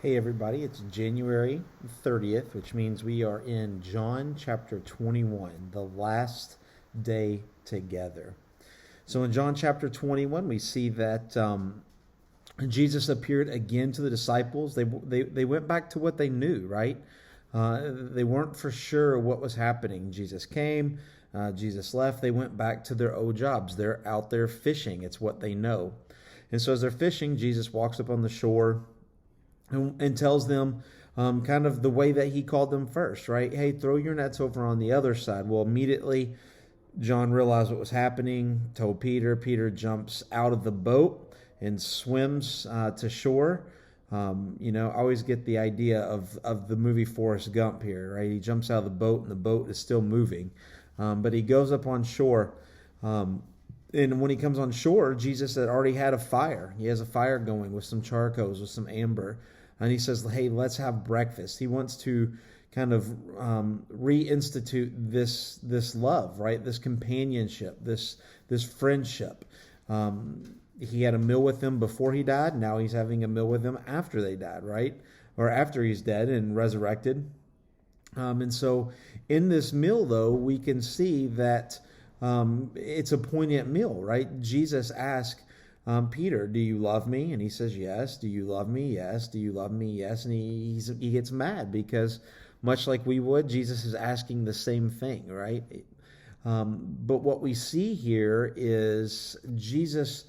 Hey everybody, it's January 30th, which means we are in John chapter 21, the last day together. So in John chapter 21, we see that Jesus appeared again to the disciples. They went back to what they knew, right? They weren't for sure what was happening. Jesus came, Jesus left. They went back to their old jobs. They're out there fishing. It's what they know. And so as they're fishing, Jesus walks up on the shore and tells them kind of the way that he called them first, right? Hey, throw your nets over on the other side. Well, immediately John realized what was happening, told Peter. Peter jumps out of the boat and swims to shore. I always get the idea of the movie Forrest Gump here, right? He jumps out of the boat and the boat is still moving. But he goes up on shore. And when he comes on shore, Jesus had already had a fire. He has a fire going with some charcoals, with some amber. And he says, hey, let's have breakfast. He wants to kind of reinstitute this love, right? This companionship, this friendship. He had a meal with them before he died. Now he's having a meal with them after they died, right? Or after he's dead and resurrected. And so in this meal, though, we can see that it's a poignant meal, right? Jesus asked Peter, do you love me? And he says, yes. Do you love me? Yes. Do you love me? Yes. And he gets mad because much like we would, Jesus is asking the same thing, right? But what we see here is Jesus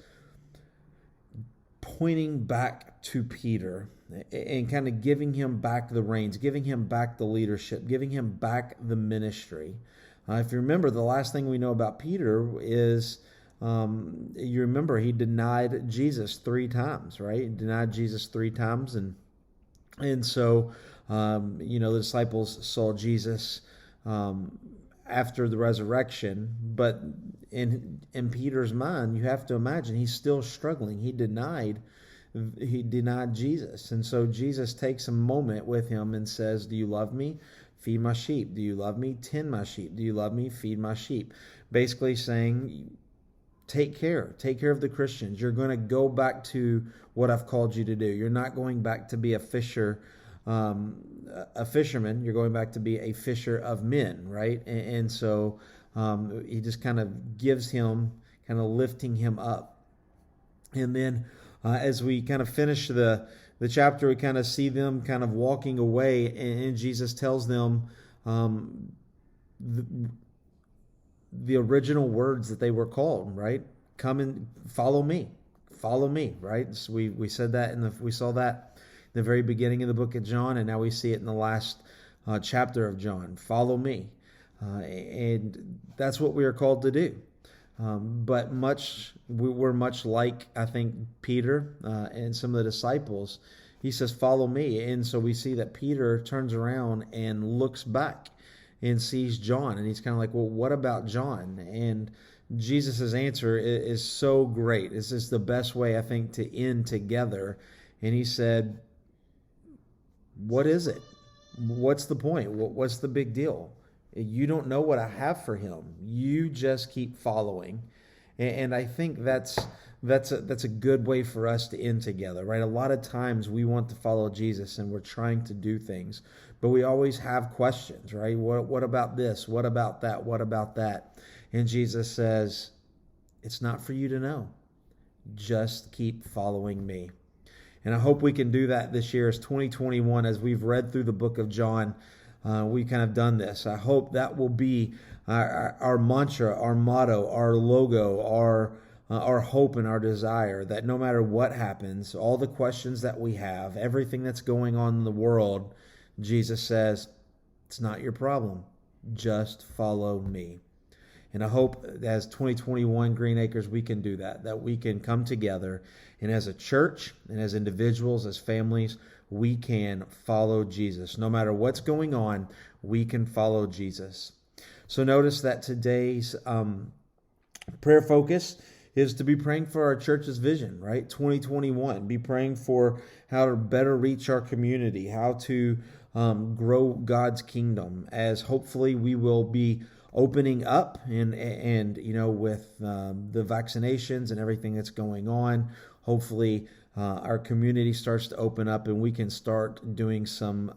pointing back to Peter and kind of giving him back the reins, giving him back the leadership, giving him back the ministry. If you remember, the last thing we know about Peter is, you remember he denied Jesus 3 times, right? He denied Jesus 3 times. And so, the disciples saw Jesus after the resurrection. But in Peter's mind, you have to imagine he's still struggling. He denied Jesus. And so Jesus takes a moment with him and says, do you love me? Feed my sheep. Do you love me? Tend my sheep. Do you love me? Feed my sheep. Basically saying, take care of the Christians. You're going to go back to what I've called you to do. You're not going back to be a fisherman. You're going back to be a fisher of men, right? And so he just kind of gives him, kind of lifting him up. And then as we kind of finish the chapter, we kind of see them kind of walking away, and Jesus tells them the original words that they were called, right? Come and follow me, right? So we said that we saw that in the very beginning of the book of John, and now we see it in the last chapter of John. Follow me, and that's what we are called to do. But we're much like, I think, Peter and some of the disciples. He says, follow me. And so we see that Peter turns around and looks back and sees John. And he's kind of like, well, what about John? And Jesus' answer is so great. This is the best way, I think, to end together. And he said, what is it? What's the point? What's the big deal? You don't know what I have for him. You just keep following. And I think that's a good way for us to end together, right? A lot of times we want to follow Jesus and we're trying to do things, but we always have questions, right? What about this? What about that? What about that? And Jesus says, it's not for you to know. Just keep following me. And I hope we can do that this year as 2021, as we've read through the book of John. We kind of done this. I hope that will be our mantra, our motto, our logo, our hope and our desire, that no matter what happens, all the questions that we have, everything that's going on in the world, Jesus says, it's not your problem. Just follow me. And I hope as 2021 Green Acres, we can do that we can come together, and as a church and as individuals, as families, we can follow Jesus. No matter what's going on, we can follow Jesus. So notice that today's prayer focus is to be praying for our church's vision, right? 2021. Be praying for how to better reach our community, how to grow God's kingdom, as hopefully we will be opening up, and with the vaccinations and everything that's going on, hopefully our community starts to open up and we can start doing some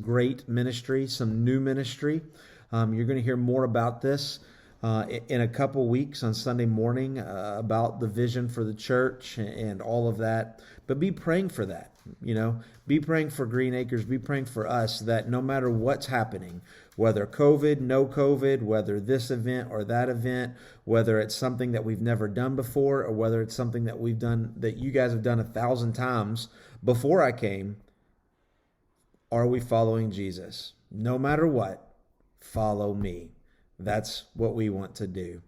great ministry, some new ministry. You're going to hear more about this in a couple weeks on Sunday morning about the vision for the church and all of that. But be praying for that. Be praying for Green Acres. Be praying for us that no matter what's happening, whether COVID, no COVID, whether this event or that event, whether it's something that we've never done before, or whether it's something that we've done that you guys have done 1,000 times before I came, are we following Jesus? No matter what, follow me. That's what we want to do.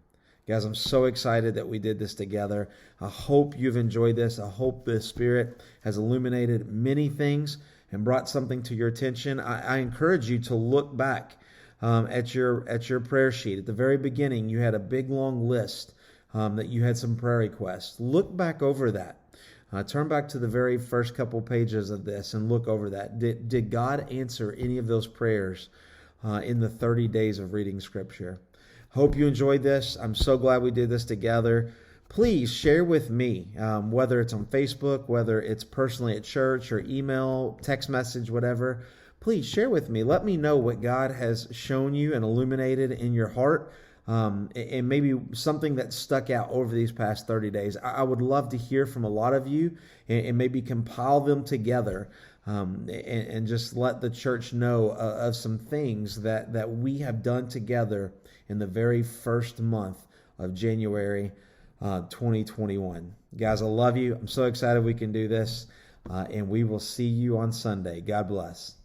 Guys, I'm so excited that we did this together. I hope you've enjoyed this. I hope the Spirit has illuminated many things and brought something to your attention. I encourage you to look back at your prayer sheet. At the very beginning, you had a big, long list that you had some prayer requests. Look back over that. Turn back to the very first couple pages of this and look over that. Did God answer any of those prayers in the 30 days of reading Scripture? Hope you enjoyed this. I'm so glad we did this together. Please share with me, whether it's on Facebook, whether it's personally at church or email, text message, whatever. Please share with me. Let me know what God has shown you and illuminated in your heart, and maybe something that stuck out over these past 30 days. I would love to hear from a lot of you and maybe compile them together and just let the church know of some things that we have done together in the very first month of January 2021. Guys, I love you. I'm so excited we can do this, and we will see you on Sunday. God bless.